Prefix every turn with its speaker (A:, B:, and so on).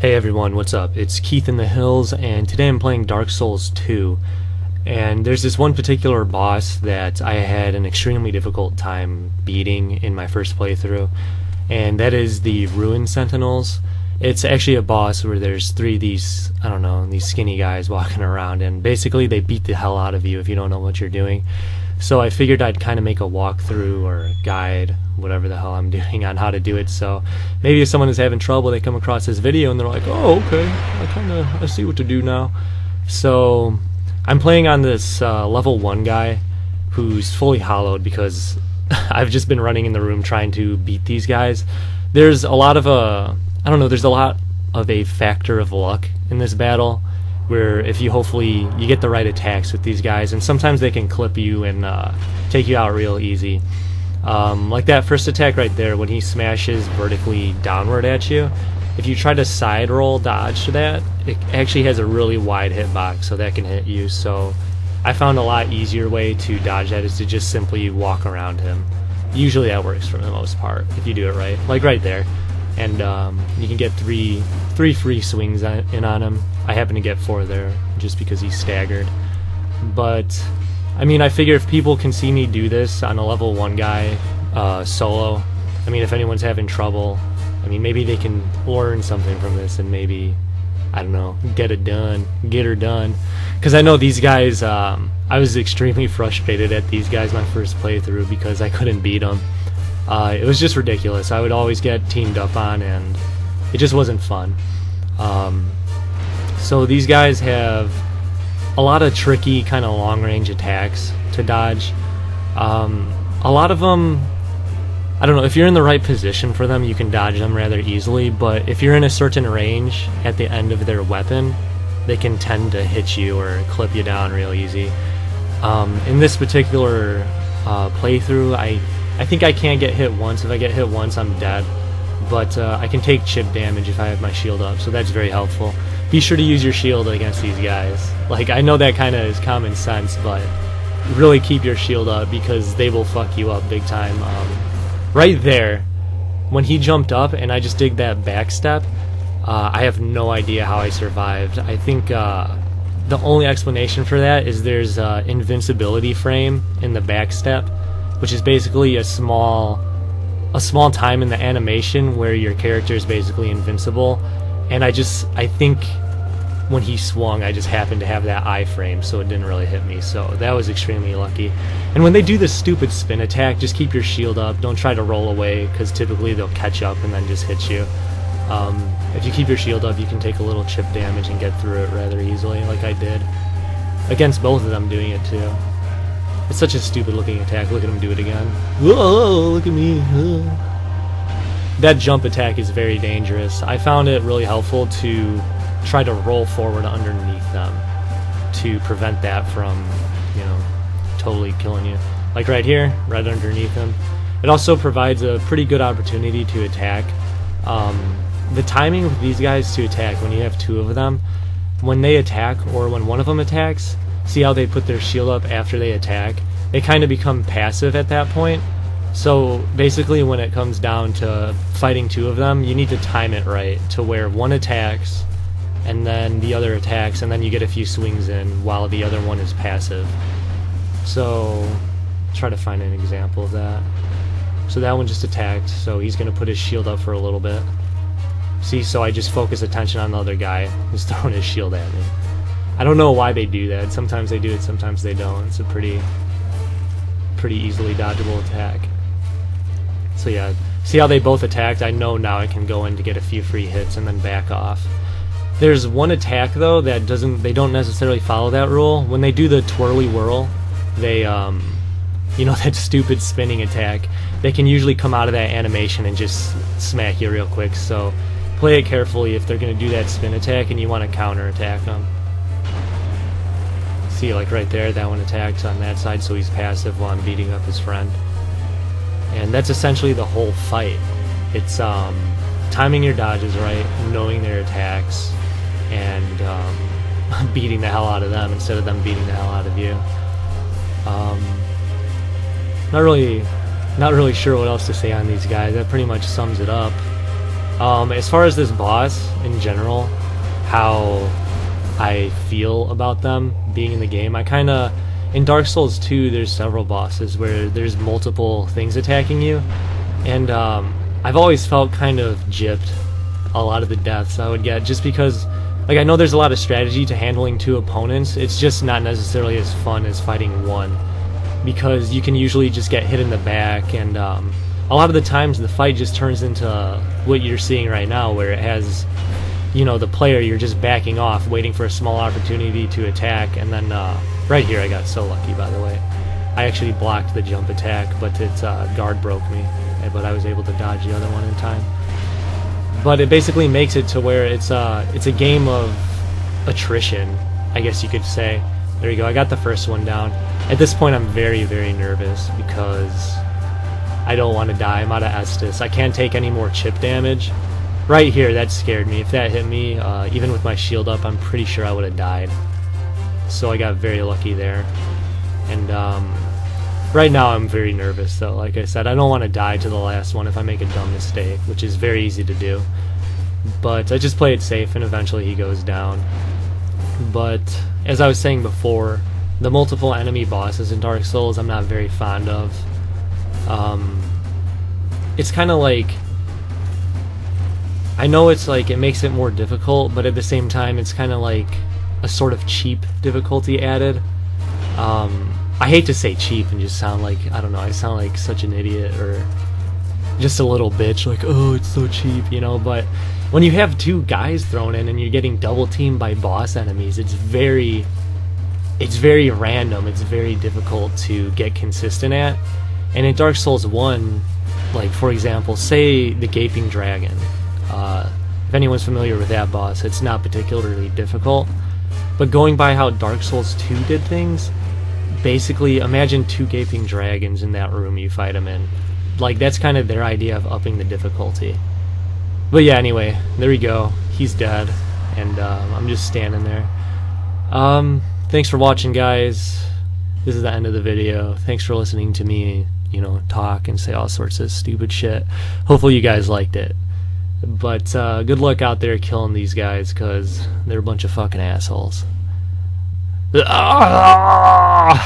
A: Hey everyone, what's up? It's Keith in the Hills, and today I'm playing Dark Souls 2. And there's this one particular boss that I had an extremely difficult time beating in my first playthrough, and that is the Ruin Sentinels. It's actually a boss where there's three of these, I don't know, these skinny guys walking around, and basically they beat the hell out of you if you don't know what you're doing. So I figured I'd kind of make a walkthrough or a guide, whatever the hell I'm doing, on how to do it. So maybe if someone is having trouble, they come across this video and they're like, oh, okay, I see what to do now. So I'm playing on this level 1 guy who's fully hollowed because I've just been running in the room trying to beat these guys. There's a lot of there's a lot of a factor of luck in this battle, where if you hopefully you get the right attacks with these guys, and sometimes they can clip you and take you out real easy. Like that first attack right there, when he smashes vertically downward at you, if you try to side roll dodge to that, it actually has a really wide hitbox, so that can hit you. So I found a lot easier way to dodge that is to just simply walk around him. Usually that works for the most part if you do it right, like right there. And you can get three free swings in on him. I happen to get 4 there just because he's staggered. But I mean, I figure if people can see me do this on a level 1 guy solo, I mean, if anyone's having trouble, I mean, maybe they can learn something from this and maybe, I don't know, get her done. Because I know these guys, I was extremely frustrated at these guys my first playthrough because I couldn't beat them. It was just ridiculous. I would always get teamed up on, and it just wasn't fun. So these guys have a lot of tricky kind of long-range attacks to dodge. A lot of them, I don't know, if you're in the right position for them, you can dodge them rather easily, but if you're in a certain range at the end of their weapon, they can tend to hit you or clip you down real easy. In this particular playthrough, I think I can't get hit once. If I get hit once, I'm dead. But I can take chip damage if I have my shield up, so that's very helpful. Be sure to use your shield against these guys. Like, I know that kind of is common sense, but really keep your shield up because they will fuck you up big time. Right there, when he jumped up and I just did that back step, I have no idea how I survived. I think the only explanation for that is there's invincibility frame in the back step, which is basically a small time in the animation where your character is basically invincible, and I think when he swung, I just happened to have that iframe, so it didn't really hit me, so that was extremely lucky. And when they do this stupid spin attack, just keep your shield up, don't try to roll away, because typically they'll catch up and then just hit you. If you keep your shield up, you can take a little chip damage and get through it rather easily, like I did. Against both of them doing it too. It's such a stupid looking attack. Look at him do it again. Whoa, look at me. That jump attack is very dangerous. I found it really helpful to try to roll forward underneath them to prevent that from, totally killing you. Like right here, right underneath him. It also provides a pretty good opportunity to attack. The timing with these guys to attack, when you have 2 of them, when they attack or when one of them attacks, see how they put their shield up after they attack? They kind of become passive at that point. So basically when it comes down to fighting 2 of them, you need to time it right to where one attacks and then the other attacks, and then you get a few swings in while the other one is passive. So try to find an example of that. So that one just attacked, so he's going to put his shield up for a little bit. See, so I just focus attention on the other guy who's throwing his shield at me. I don't know why they do that. Sometimes they do it, sometimes they don't. It's a pretty easily dodgeable attack. So yeah, see how they both attacked? I know now I can go in to get a few free hits and then back off. There's one attack though that they don't necessarily follow that rule. When they do the twirly whirl, they that stupid spinning attack, they can usually come out of that animation and just smack you real quick. So play it carefully if they're going to do that spin attack and you want to counter attack them. See, like right there, that one attacks on that side, so he's passive while I'm beating up his friend. And that's essentially the whole fight. It's timing your dodges right, knowing their attacks, and beating the hell out of them instead of them beating the hell out of you. Not really sure what else to say on these guys. That pretty much sums it up. As far as this boss in general, how I feel about them being in the game, I kind of, in Dark Souls 2, there's several bosses where there's multiple things attacking you, and I've always felt kind of gypped a lot of the deaths I would get, just because, like, I know there's a lot of strategy to handling 2 opponents. It's just not necessarily as fun as fighting 1, because you can usually just get hit in the back, and a lot of the times the fight just turns into what you're seeing right now, where it has, you know, the player, you're just backing off, waiting for a small opportunity to attack, and then right here I got so lucky, by the way. I actually blocked the jump attack, but its guard broke me, but I was able to dodge the other one in time. But it basically makes it to where it's a game of attrition, I guess you could say. There you go, I got the first one down. At this point I'm very, very nervous because I don't want to die. I'm out of Estus. I can't take any more chip damage. Right here, that scared me. If that hit me, even with my shield up, I'm pretty sure I would have died. So I got very lucky there. And right now I'm very nervous, though. Like I said, I don't want to die to the last one if I make a dumb mistake, which is very easy to do. But I just play it safe, and eventually he goes down. But as I was saying before, the multiple enemy bosses in Dark Souls I'm not very fond of. It's kind of like, I know it's like it makes it more difficult, but at the same time it's kind of like a sort of cheap difficulty added. I hate to say cheap and just sound like, I don't know, I sound like such an idiot or just a little bitch, like, oh, it's so cheap, you know, but when you have 2 guys thrown in and you're getting double teamed by boss enemies, it's very random, it's very difficult to get consistent at. And in Dark Souls 1, like, for example, say the Gaping Dragon, if anyone's familiar with that boss, it's not particularly difficult, but going by how Dark Souls 2 did things, basically imagine 2 Gaping Dragons in that room you fight them in. Like, that's kind of their idea of upping the difficulty. But yeah, anyway, there we go, he's dead, and I'm just standing there. Thanks for watching, guys. This is the end of the video. Thanks for listening to me, you know, talk and say all sorts of stupid shit. Hopefully you guys liked it. But good luck out there killing these guys, because they're a bunch of fucking assholes. Bye-bye.